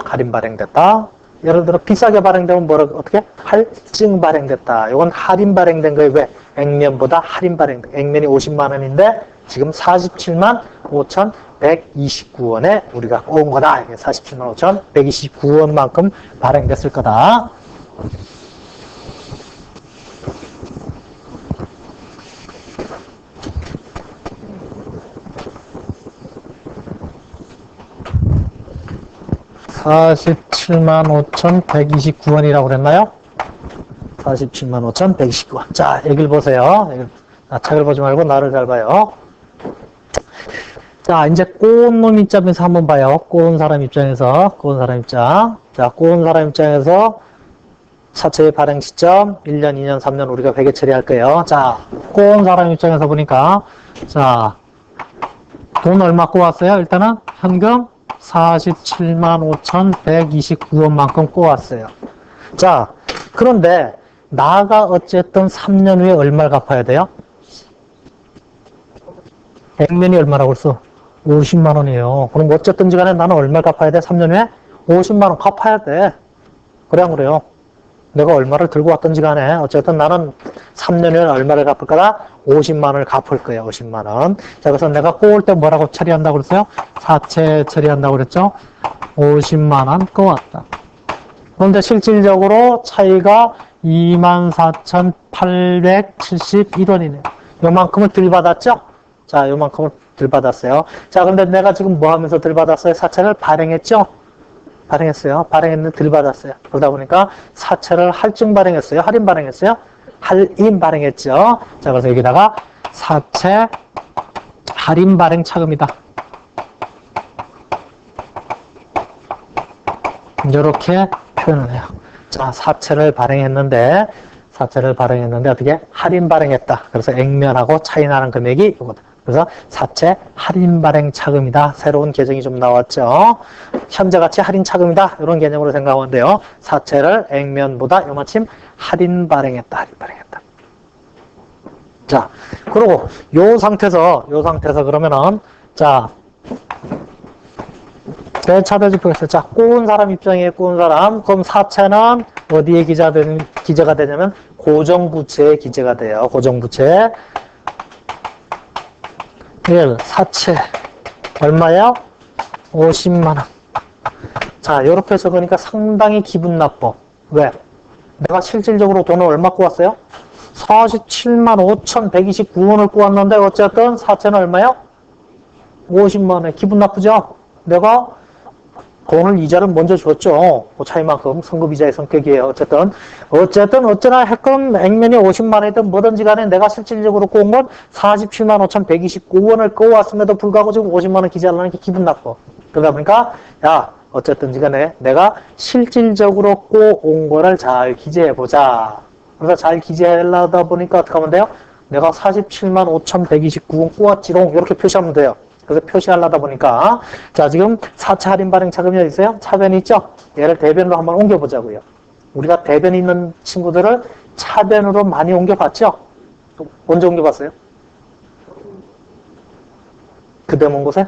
Speaker 1: 할인 발행됐다. 예를 들어 비싸게 발행되면 어떻게? 할증 발행됐다. 이건 할인 발행된 거예요. 왜? 액면보다 할인 발행된. 액면이 50만 원인데 지금 47만 5,129원에 우리가 온 거다. 47만 5,129원만큼 발행됐을 거다. 47만 5,129원이라고 그랬나요? 47만 5,129원. 자, 여길 보세요. 책을 보지 말고 나를 잘 봐요. 자, 이제 꼬운 놈 입장에서 한번 봐요. 꼬운 사람 입장에서. 자, 꼬운 사람 입장에서 사채의 발행 시점 1년, 2년, 3년 우리가 회계 처리할 거예요. 자, 꼬운 사람 입장에서 보니까 자, 돈 얼마 꼬았어요? 일단은 현금 47만 5,129원만큼 꼬았어요. 자, 그런데 나가 어쨌든 3년 후에 얼마를 갚아야 돼요? 액면이 얼마라고 했어? 50만 원이에요. 그럼 어쨌든지 간에 나는 얼마를 갚아야 돼? 3년 후에? 50만 원 갚아야 돼. 그래 안 그래요? 내가 얼마를 들고 왔던지 간에 어쨌든 나는 3년 후에 얼마를 갚을 거다? 50만 원을 갚을 거예요. 50만 원. 자, 그래서 내가 꼬을 때 뭐라고 처리한다고 그랬어요? 사채 처리한다고 그랬죠? 50만 원 꼬았다. 그런데 실질적으로 차이가 24,871원이네요. 요만큼을 들받았죠? 자, 요만큼을 들받았어요. 자, 근데 내가 지금 뭐 하면서 들받았어요? 사채를 발행했죠? 발행했어요. 발행했는데 들받았어요. 그러다 보니까 사채를 할증 발행했어요? 할인 발행했어요? 할인 발행했죠? 자, 그래서 여기다가 사채 할인 발행 차금이다. 이렇게 표현을 해요. 자, 사채를 발행했는데 어떻게? 할인 발행했다. 그래서 액면하고 차이 나는 금액이 이거다. 그래서 사채 할인 발행 차금이다. 새로운 개정이 좀 나왔죠. 현재 가치 할인 차금이다. 이런 개념으로 생각하면 돼요. 사채를 액면보다 요마침 할인 발행했다. 할인 발행했다. 자, 그리고 요 상태에서 그러면은 자, 대차별지표가 있어요. 자, 꼬은 사람 입장이에요. 꼬은 사람. 그럼 사채는 어디에 기재가 되냐면 고정부채에 기재가 돼요. 고정부채. 사채 얼마예요? 50만 원. 자, 이렇게 적으니까 상당히 기분 나빠. 왜? 내가 실질적으로 돈을 얼마 꼬았어요? 47만 5,129원을 꼬았는데 어쨌든 사채는 얼마예요? 50만 원. 기분 나쁘죠? 내가 돈을 이자를 먼저 줬죠. 그 차이만큼 성급이자의 성격이에요. 어쩌나 했건 액면이 50만 원이든 뭐든지 간에 내가 실질적으로 꼬은 건 47만 5,129원을 꼬았음에도 불구하고 지금 50만 원 기재하려는 게 기분 나빠. 그러다 보니까 야, 어쨌든지 간에 내가 실질적으로 꼬은 거를 잘 기재해보자. 그래서 잘 기재하려다 보니까 어떻게 하면 돼요? 내가 47만 5,129원 꼬았지롱 이렇게 표시하면 돼요. 그래서 표시하려다 보니까 자, 지금 사채 할인 발행 차금이 어디 있어요? 차변이 있죠? 얘를 대변으로 한번 옮겨보자고요. 우리가 대변이 있는 친구들을 차변으로 많이 옮겨봤죠? 언제 옮겨봤어요? 그대 먼 곳에?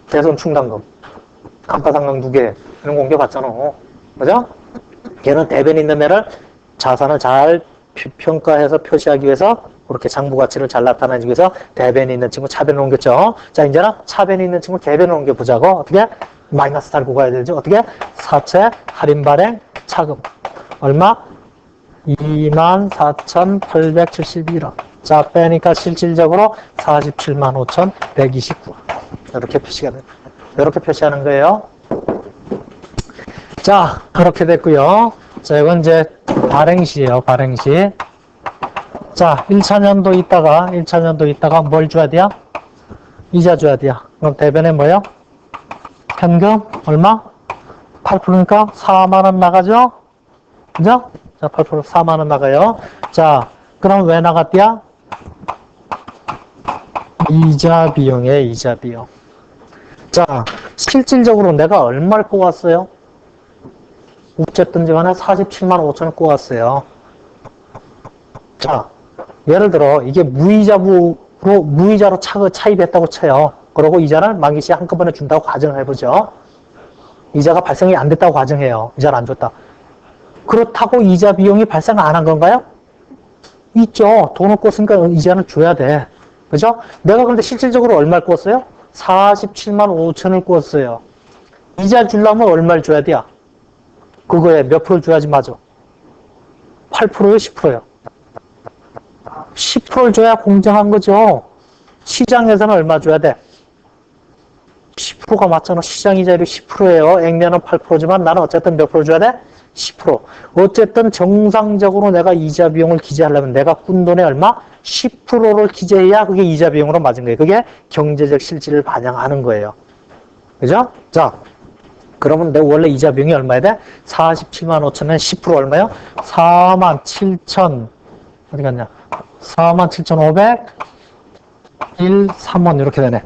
Speaker 1: 대손 충당금, 감가상각 2개 이런 거 옮겨봤잖아. 그죠? 걔는 대변이 있는 애를 자산을 잘 평가해서 표시하기 위해서 그렇게 장부 가치를 잘 나타내기 위해서 대변이 있는 친구 차변을 옮겼죠. 자, 이제는 차변이 있는 친구 대변을 옮겨보자고. 어떻게? 마이너스 달고 가야 되죠. 어떻게? 사채 할인 발행 차금. 얼마? 24,871원. 자, 빼니까 실질적으로 47만 5,129원. 이렇게 표시가 돼요. 이렇게 표시하는 거예요. 자, 그렇게 됐고요. 자, 이건 이제 발행시예요. 발행시. 자, 1차년도 있다가 뭘 줘야 돼요? 이자 줘야 돼요. 그럼 대변에 뭐요? 현금 얼마? 8%니까 4만 원 나가죠? 그죠? 자, 8% 4만 원 나가요. 자, 그럼 왜 나갔대요? 이자 비용에 이자 비용. 자, 실질적으로 내가 얼마를 꼬았어요? 어쨌든지 간에 47만 5천을 꼬았어요. 자, 예를 들어 이게 무이자로 차입했다고 쳐요. 그러고 이자를 만기 시에 한꺼번에 준다고 가정을 해보죠. 이자가 발생이 안 됐다고 가정해요. 이자를 안 줬다. 그렇다고 이자 비용이 발생 안 한 건가요? 있죠. 돈을 꿨으니까 이자는 줘야 돼. 그죠? 내가 근데 실질적으로 얼마를 꿨어요? 47만 5천을 꿨어요. 이자 주려면 얼마를 줘야 돼요? 그거에 몇 프로 줘야지 맞아? 8%요? 10%요? 10%를 줘야 공정한 거죠. 시장에서는 얼마 줘야 돼? 10%가 맞잖아. 시장 이자율이 10%예요. 액면은 8%지만 나는 어쨌든 몇 프로 줘야 돼? 10%. 어쨌든 정상적으로 내가 이자 비용을 기재하려면 내가 꾼 돈의 얼마? 10%를 기재해야 그게 이자 비용으로 맞은 거예요. 그게 경제적 실질을 반영하는 거예요. 그죠? 자, 그러면 내가 원래 이자 비용이 얼마야 돼? 47만 5천에 10% 얼마요? 4만 7천 어디 갔냐? 47,501.3원 이렇게 되네.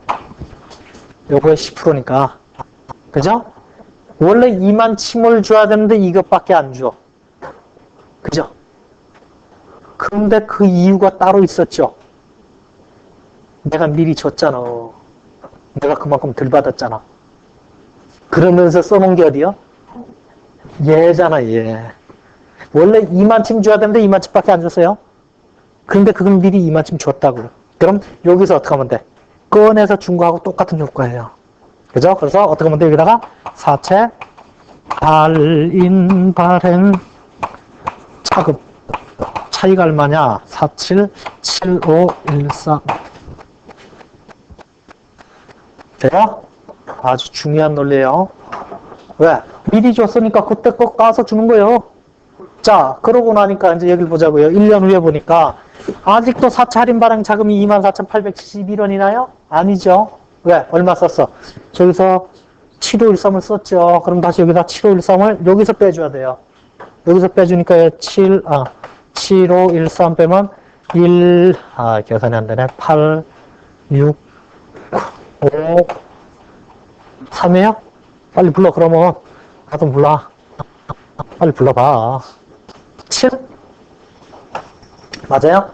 Speaker 1: 요거에 10%니까. 그죠? 원래 2만 침을 줘야 되는데 이것밖에 안 줘. 그죠? 그런데 그 이유가 따로 있었죠. 내가 미리 줬잖아. 내가 그만큼 덜 받았잖아. 그러면서 써놓은 게 어디요? 얘잖아, 얘. 원래 2만큼 줘야 되는데 2만큼밖에 안 줬어요. 그런데 그건 미리 2만큼 줬다고. 그럼 여기서 어떻게 하면 돼? 꺼내서 준 거하고 똑같은 효과예요. 그죠? 그래서 어떻게 하면 돼? 여기다가 사채, 발인, 발행, 차금. 차이가 얼마냐? 47, 7514. 돼요? 아주 중요한 논리예요. 왜? 미리 줬으니까 그때 꼭 까서 주는 거예요. 자, 그러고 나니까 이제 여기 보자고요. 1년 후에 보니까 아직도 사채 할인 발행 자금이 24,871원이나요? 아니죠. 왜? 얼마 썼어? 저기서 7513을 썼죠. 그럼 다시 여기다 7513을 여기서 빼줘야 돼요. 여기서 빼주니까 7513 빼면 계산이 안 되네. 8, 6, 5, 3이에요? 빨리 불러, 그러면. 나도 불러. 빨리 불러봐. 7? 맞아요?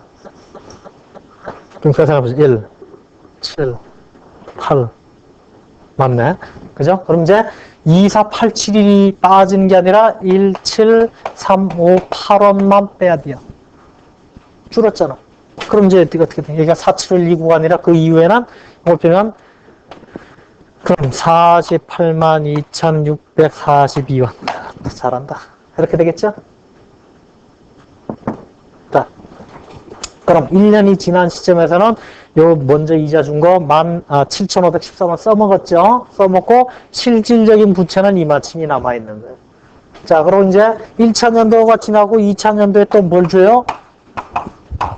Speaker 1: 좀 계산해보세요. 1, 7, 8. 맞네. 그죠? 그럼 이제 2487이 빠지는 게 아니라 17358원만 빼야 돼요. 줄었잖아. 그럼 이제 어떻게 돼? 얘가 4729가 아니라 그 이후에는 이걸 빼면 그럼 482,642원. 잘한다. 이렇게 되겠죠? 자, 그럼 1년이 지난 시점에서는 요 먼저 이자 준 거 7,514원 써먹었죠? 써먹고 실질적인 부채는 이만큼이 남아있는 거예요. 자, 그럼 이제 1차 년도가 지나고 2차 년도에 또 뭘 줘요?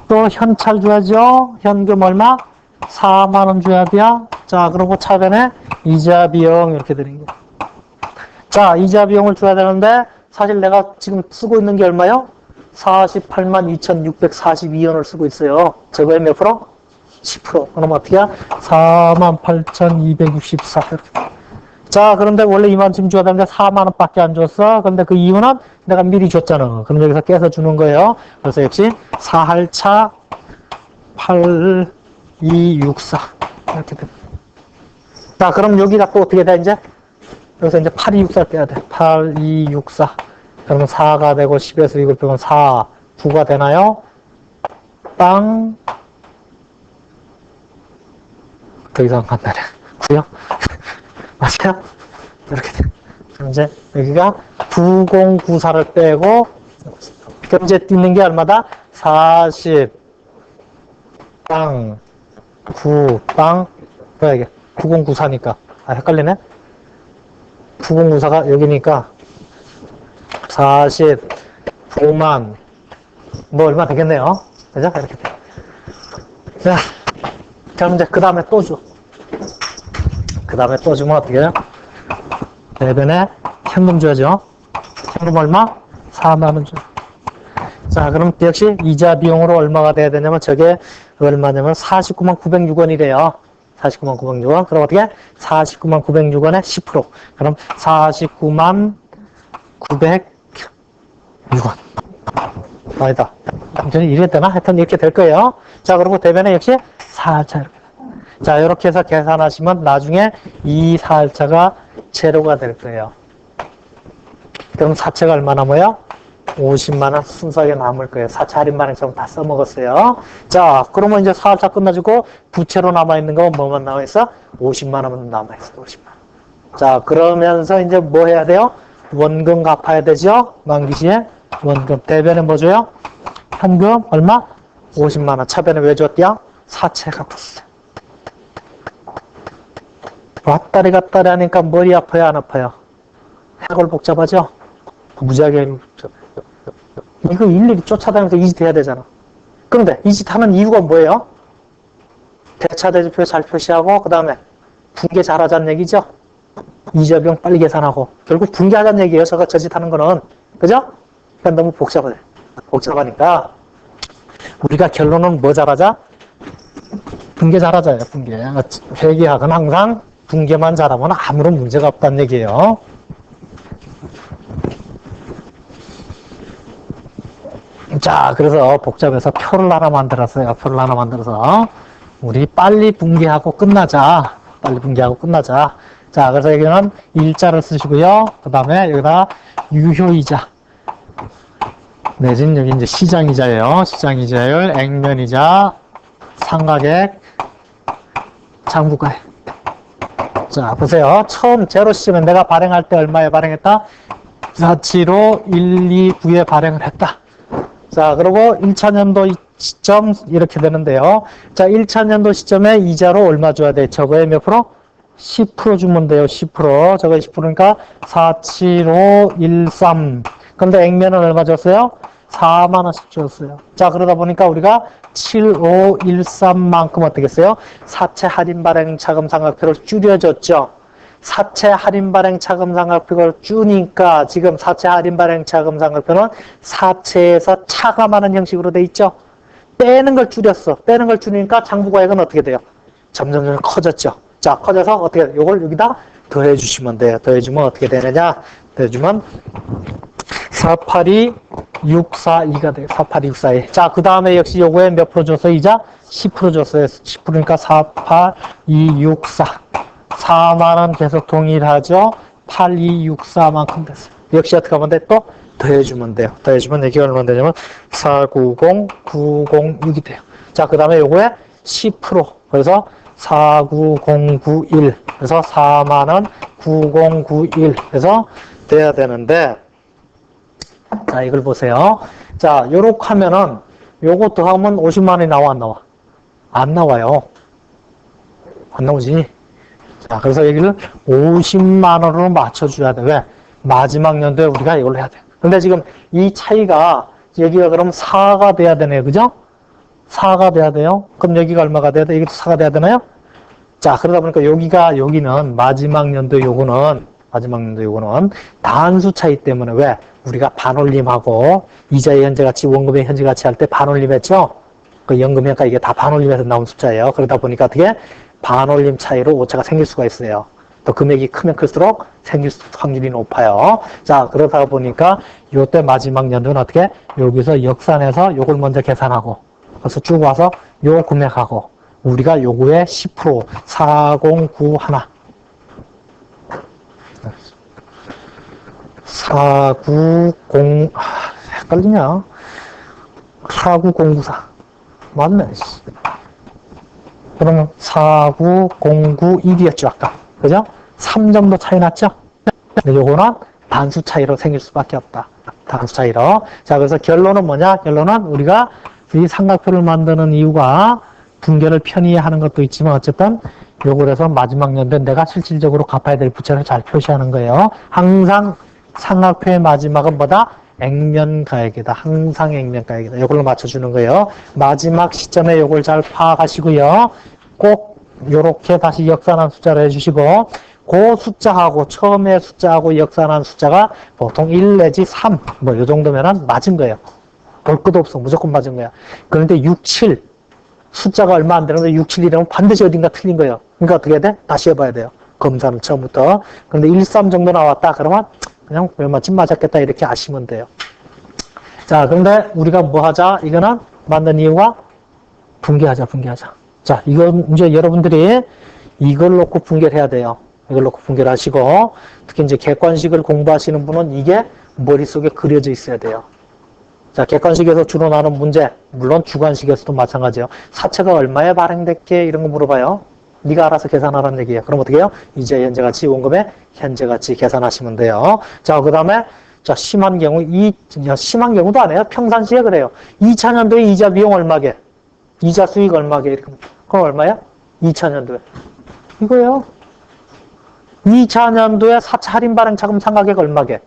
Speaker 1: 또 현찰 줘야죠? 현금 얼마? 4만원 줘야 돼요. 자, 그리고 차변에 이자 비용 이렇게 드린 거예요. 자, 이자 비용을 줘야 되는데 사실 내가 지금 쓰고 있는 게 얼마요? 482,642원을 쓰고 있어요. 저거의 몇 프로? 10%. 그럼 어떻게? 48,264. 자, 그런데 원래 이만큼 줘야 되는데 4만원 밖에 안 줬어. 그런데 그 이유는 내가 미리 줬잖아. 그럼 여기서 깨서 주는 거예요. 그래서 역시 4할차 8264. 이렇게 돼. 자, 그럼 여기다 또 어떻게 돼, 이제? 여기서 이제 8264를 빼야 돼. 8264. 그러면 4가 되고 10에서 이걸 빼면 4, 9가 되나요? 땅. 더 이상 간다네. 9요? 맞아요? 이렇게 돼. 그럼 이제 여기가 9094를 빼고, 그럼 이제 띄는 게 얼마다? 40, 빵, 9, 빵, 뭐야 이게? 9094니까. 헷갈리네? 9094가 여기니까 49만 뭐 얼마 되겠네요. 그죠? 이렇게 돼. 자, 그럼 이제 그 다음에 또 줘. 그 다음에 또 주면 어떻게 해요? 대변에 현금 줘야죠. 현금 얼마? 4만원 줘. 자, 그럼 역시 이자 비용으로 얼마가 돼야 되냐면 저게 얼마냐면 499만 906원이래요. 499만 906원. 그럼 어떻게? 499만 906원에 10%. 그럼 499만 906원. 아니다. 이랬대나? 하여튼 이렇게 될 거예요. 자, 그리고 대변에 역시 4할차 이렇게. 자, 이렇게 해서 계산하시면 나중에 이 4할차가 제로가 될 거예요. 그럼 사채가 얼마 남아요? 50만원 순수하게 남을 거예요. 사채 할인만원 좀 다 써먹었어요. 자, 그러면 이제 4할차 끝나지고 부채로 남아있는 거 뭐만 남아있어? 50만원만 남아있어. 50만원. 자, 그러면서 이제 뭐 해야 돼요? 원금 갚아야 되죠? 만기 시에 원금. 대변에 뭐 줘요? 현금 얼마? 50만원. 차변에 왜 줬대요? 사채 갚았어요. 왔다리 갔다리 하니까 머리 아파요, 안 아파요? 해골 복잡하죠? 무지하게 복잡해요. 이거 일일이 쫓아다니면서 이 짓 해야 되잖아. 그런데 이 짓 하는 이유가 뭐예요? 대차대조표 잘 표시하고 그 다음에 분계 잘하자는 얘기죠? 이자 비용 빨리 계산하고 결국 분계하자는 얘기예요. 저 짓 하는 거는. 그죠? 그러니까 너무 복잡해. 복잡하니까 우리가 결론은 뭐 잘하자? 분계 잘하자예요. 분계. 회계학은 항상 분계만 잘하면 아무런 문제가 없다는 얘기예요. 자, 그래서 복잡해서 표를 하나 만들었어요. 표를 하나 만들어서 우리 빨리 분계하고 끝나자. 빨리 분계하고 끝나자. 자, 그래서 여기는 일자를 쓰시고요. 그 다음에 여기다 유효이자. 내지는 여기 이제 시장이자예요. 시장이자율, 액면이자, 상가액, 장부가액. 자, 보세요. 처음 제로 시점에 내가 발행할 때 얼마에 발행했다? 475, 129에 발행을 했다. 자, 그리고 1차년도 시점 이렇게 되는데요. 자, 1차년도 시점에 이자로 얼마 줘야 돼? 저거에 몇 프로? 10% 주면 돼요. 10%. 저거 10%니까 47513. 근데 액면은 얼마 줬어요? 4만 원씩 줬어요. 자, 그러다 보니까 우리가 7513만큼 어떻게 했어요? 사채 할인 발행 차금 상각표를 줄여줬죠. 사채 할인 발행 차금 상각표를 주니까 지금 사채 할인 발행 차금 상각표는 사채에서 차감하는 형식으로 돼 있죠. 빼는 걸 줄였어. 빼는 걸 줄이니까 장부가액은 어떻게 돼요? 점점 커졌죠. 자, 커져서 어떻게 돼요? 이걸 여기다 더해 주시면 돼요. 더해주면 어떻게 되느냐? 더해주면 482,642가 돼요. 482,642. 자, 그 다음에 역시 요거에 몇 프로 줬어요? 이자 10% 줬어요. 10%니까 482,642. 4만원 계속 동일하죠. 8264만큼 됐어요. 역시 어떻게 하면 돼? 또 더해주면 돼요. 더해주면 여기가 얼마 되냐면 490,906이 돼요. 자, 그 다음에 요거에 10%. 그래서 49091. 그래서 4만원 9091. 그래서 돼야 되는데, 자, 이걸 보세요. 자, 요렇게 하면은 요거 더하면 50만원이 나와, 안 나와? 안 나와요. 안 나오지? 자, 그래서 여기를 50만원으로 맞춰줘야 돼. 왜? 마지막 연도에 우리가 이걸 해야 돼. 근데 지금 이 차이가 여기가 그럼 4가 돼야 되네요. 그죠? 4가 돼야 돼요. 그럼 여기가 얼마가 돼야 돼? 여기도 4가 돼야 되나요? 자, 그러다 보니까 여기는 마지막 연도 요거는 단수 차이 때문에 왜? 우리가 반올림하고 이자의 현재가치, 원금의 현재가치 할 때 반올림했죠? 그 연금효과 이게 다 반올림해서 나온 숫자예요. 그러다 보니까 어떻게? 반올림 차이로 오차가 생길 수가 있어요. 또 금액이 크면 클수록 생길 확률이 높아요. 자, 그러다 보니까 요때 마지막 연도는 어떻게? 여기서 역산해서 요걸 먼저 계산하고, 그래서 쭉 와서 요 금액하고, 우리가 요거에 10% 4091 490 헷갈리냐? 49094 맞네. 그러면 49091이었죠 아까. 그죠? 3 정도 차이 났죠? 근데 요거는 단수 차이로 생길 수밖에 없다. 단수 차이로. 자, 그래서 결론은 뭐냐? 결론은 우리가 이 삼각표를 만드는 이유가 분계를 편의히 하는 것도 있지만 어쨌든 요걸 해서 마지막 연도에 내가 실질적으로 갚아야 될 부채를 잘 표시하는 거예요. 항상 삼각표의 마지막은 뭐다? 액면가액이다. 항상 액면가액이다. 이걸로 맞춰주는 거예요. 마지막 시점에 요걸 잘 파악하시고요. 꼭 요렇게 다시 역산한 숫자를 해주시고, 그 숫자하고 처음에 숫자하고 역산한 숫자가 보통 1 내지 3 뭐 요 정도면은 맞은 거예요. 볼 것도 없어. 무조건 맞은 거야. 그런데 6, 7 숫자가 얼마 안 되는데 6, 7이라면 반드시 어딘가 틀린 거예요. 그러니까 어떻게 해야 돼? 다시 해봐야 돼요. 검사는 처음부터. 그런데 1, 3 정도 나왔다. 그러면 그냥 얼마쯤 맞았겠다 이렇게 아시면 돼요. 자, 그런데 우리가 뭐 하자? 이거는 만든 이유가 분개하자. 자, 이건 이제 여러분들이 이걸 놓고 분개를 해야 돼요. 이걸 놓고 분개를 하시고, 특히 이제 객관식을 공부하시는 분은 이게 머릿속에 그려져 있어야 돼요. 자, 객관식에서 주로 나오는 문제, 물론 주관식에서도 마찬가지예요. 사채가 얼마에 발행됐게 이런 거 물어봐요. 네가 알아서 계산하라는 얘기예요. 그럼 어떻게 해요? 이제 현재가치, 원금의 현재가치 계산하시면 돼요. 자, 그 다음에 자, 심한 심한 경우도 안 해요. 평상시에 그래요. 2차년도에 이자 비용 얼마게? 이자 수익 얼마게? 이렇게. 그럼 얼마야? 2차년도에. 이거예요. 2차년도에 사채 할인 발행 차금 상각액 얼마게?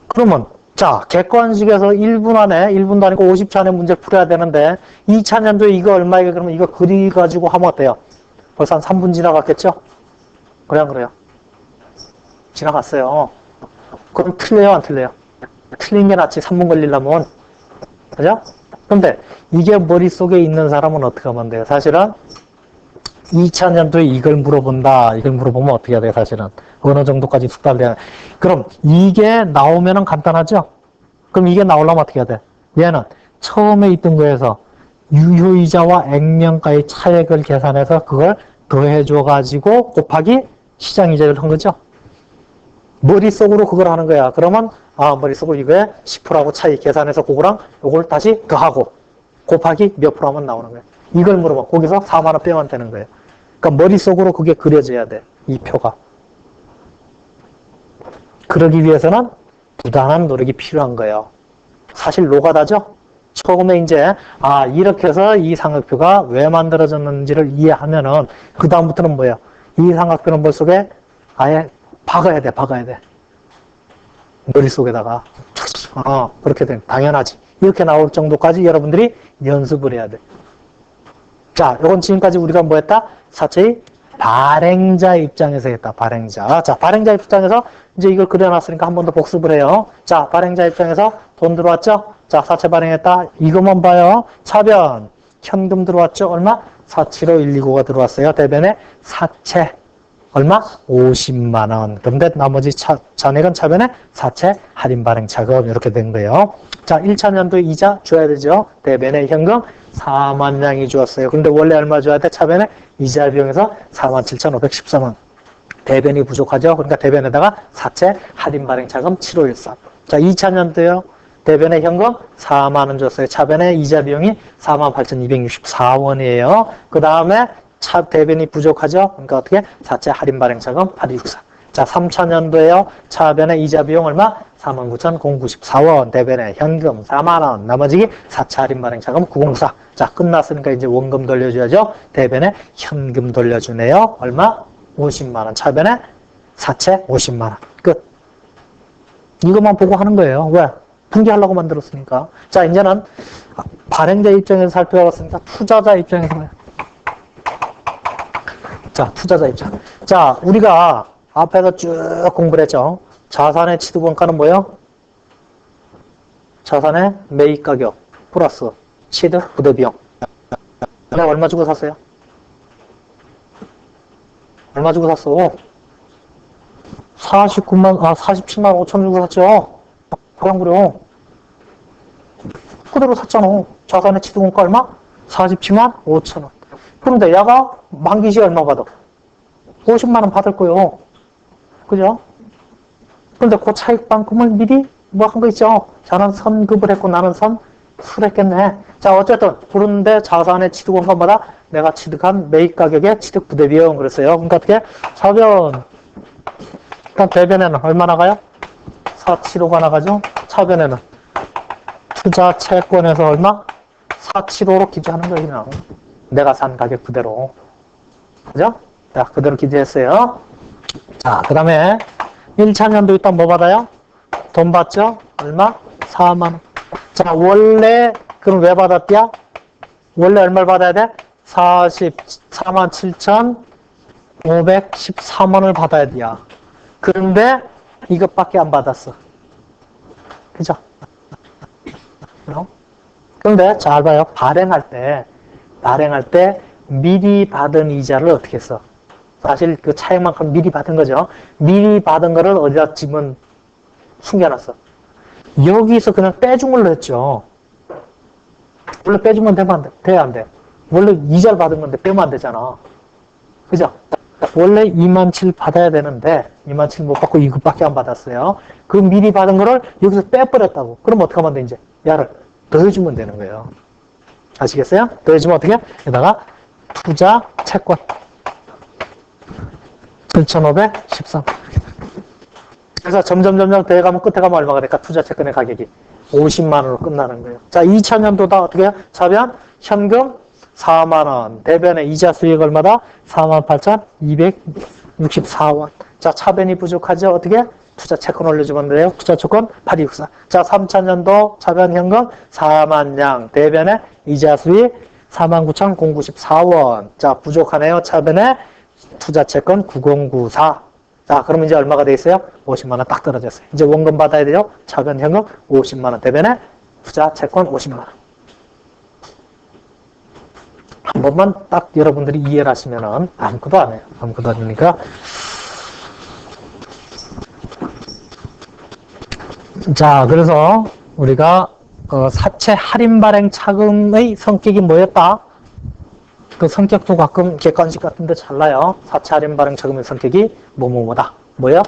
Speaker 1: 그러면 자, 객관식에서 1분 도 아니고 50초 안에 문제를 풀어야 되는데 2차년도에 이거 얼마게? 그러면 이거 그려가지고 하면 어때요? 벌써 한 3분 지나갔겠죠? 그냥 그래요. 지나갔어요. 그럼 틀려요, 안 틀려요? 틀린 게 낫지, 3분 걸리려면. 그죠? 근데 이게 머릿속에 있는 사람은 어떻게 하면 돼요? 사실은 2000년도에 이걸 물어본다. 이걸 물어보면 어떻게 해야 돼요? 사실은 어느 정도까지 숙달을 해야 돼. 그럼 이게 나오면은 간단하죠? 그럼 이게 나오려면 어떻게 해야 돼? 얘는 처음에 있던 거에서 유효이자와 액면가의 차액을 계산해서 그걸 더해줘 가지고 곱하기 시장이자를 한 거죠. 머릿속으로 그걸 하는 거야. 그러면 머릿속으로 이거에 10%하고 차이 계산해서 그거랑 요걸 다시 더하고 곱하기 몇 프로 하면 나오는 거야. 이걸 물어봐. 거기서 4만 원 빼면 되는 거예요. 그러니까 머릿속으로 그게 그려져야 돼. 이 표가. 그러기 위해서는 부단한 노력이 필요한 거예요. 사실 노가다죠? 처음에 이제 이렇게 해서 이 삼각표가 왜 만들어졌는지를 이해하면은 그 다음부터는 뭐예요? 이 삼각표는 머릿속에 아예 박아야 돼. 머릿속에다가 그렇게 돼. 당연하지. 이렇게 나올 정도까지 여러분들이 연습을 해야 돼. 자, 이건 지금까지 우리가 뭐 했다? 사체의 발행자 입장에서 했다. 발행자. 자, 발행자 입장에서 이제 이걸 그려놨으니까 한 번 더 복습을 해요. 자, 발행자 입장에서 돈 들어왔죠? 자, 사채 발행했다. 이것만 봐요. 차변. 현금 들어왔죠? 얼마? 475129가 들어왔어요. 대변에 사채. 얼마? 50만 원. 그런데 나머지 잔액은 차변에 사채 할인 발행 차금 이렇게 된 거예요. 자, 1차 년도 이자 줘야 되죠. 대변에 현금 4만 양이 주었어요. 근데 원래 얼마 줘야 돼? 차변에 이자 비용에서 47,513원. 대변이 부족하죠. 그러니까 대변에다가 사채 할인 발행 차금 7513. 자, 2차 년도요. 대변에 현금 4만 원 줬어요. 차변에 이자 비용이 48,264원이에요. 그 다음에 대변이 부족하죠. 그러니까 어떻게? 사채 할인 발행 차금 8264. 자, 3차 년도에요. 차변에 이자 비용 얼마? 49,094원. 대변에 현금 4만 원. 나머지 사채 할인 발행 차금 904. 자, 끝났으니까 이제 원금 돌려줘야죠. 대변에 현금 돌려주네요. 얼마? 50만 원. 차변에 사채 50만 원. 끝. 이것만 보고 하는 거예요. 왜? 분기하려고 만들었으니까. 자, 이제는 발행자 입장에서 살펴봤으니까 투자자 입장에서 봐요. 자, 투자자 입장. 자, 우리가 앞에서 쭉 공부를 했죠. 자산의 취득원가는 뭐예요? 자산의 매입 가격 플러스 취득 부대비용. 내가 얼마 주고 샀어요? 얼마 주고 샀어? 47만 5천 주고 샀죠? 그래. 그대로 샀잖아. 자산의 취득원가 얼마? 47만 5천 원. 그런데 야가 만기 시에 얼마 받아? 50만 원 받을 거요. 그죠? 그런데 그 차익만큼을 미리 뭐 한 거 있죠? 자는 선급을 했고 나는 선수를 했겠네. 자, 어쨌든 그런데 자산의 취득원가마다 내가 취득한 매입 가격의 취득 부대비용 그랬어요. 그러니까 어떻게? 차변. 일단 대변에는 얼마 나가요? 475가 나가죠? 차변에는 투자 채권에서 얼마? 475로 기재하는 거예요. 그냥. 내가 산 가격 그대로. 그죠? 자, 그대로 기재했어요. 자, 그 다음에 1차 년도 일단 뭐 받아요? 돈 받죠? 얼마? 4만 원. 자, 원래 그럼 왜 받았대요? 원래 얼마를 받아야 돼? 47,513원을 받아야 돼요. 그런데 이것밖에 안 받았어. 그죠? 그런데 잘 봐요. 발행할 때 미리 받은 이자를 어떻게 했어? 사실 그 차액만큼 미리 받은 거죠. 미리 받은 거를 어디다 집은 숨겨놨어. 여기서 그냥 빼준 걸로 했죠. 원래 빼주면 되면 안 돼? 돼, 안 돼? 원래 이자를 받은 건데 빼면 안 되잖아. 그죠? 원래 27,000 받아야 되는데 27,000 못 받고 이것밖에 안 받았어요. 그 미리 받은 거를 여기서 빼버렸다고. 그럼 어떻게 하면 돼, 이제? 야를 더해주면 되는 거예요. 아시겠어요? 더해주면 어떻게? 여기다가 투자 채권 7,513. 그래서 점점 더해가면 끝에 가면 얼마가 될까? 투자 채권의 가격이 50만 원으로 끝나는 거예요. 자, 2차년도 다 어떻게 해요? 차변 현금 4만 원. 대변의 이자 수익 얼마다? 48,264원. 자, 차변이 부족하죠? 어떻게? 투자 채권 올려주면 돼요. 투자 채권 8264. 자, 3차년도 차변 현금 4만 양. 대변의 이자 수익 49,094원. 자, 부족하네요. 차변의 투자 채권 9094. 자, 그럼 이제 얼마가 돼 있어요? 50만 원 딱 떨어졌어요. 이제 원금 받아야 돼요. 차변 현금 50만 원. 대변에 투자 채권 50만 원. 한 번만 딱 여러분들이 이해를 하시면은 아무것도 안 해요. 아무것도 안 하니까. 자, 그래서 우리가 사채 할인 발행 차금의 성격이 뭐였다? 그 성격도 가끔 객관식 같은데 잘 나요. 사채 할인 발행 차금의 성격이 뭐다? 뭐요?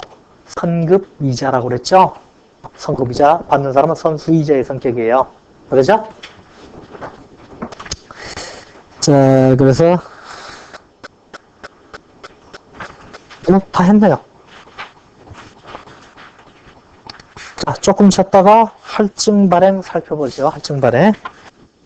Speaker 1: 선급이자라고 그랬죠? 선급이자 받는 사람은 선수이자의 성격이에요. 그러죠? 자, 그래서 다 했네요. 자, 조금 쉬었다가 할증 발행 살펴보죠. 할증 발행.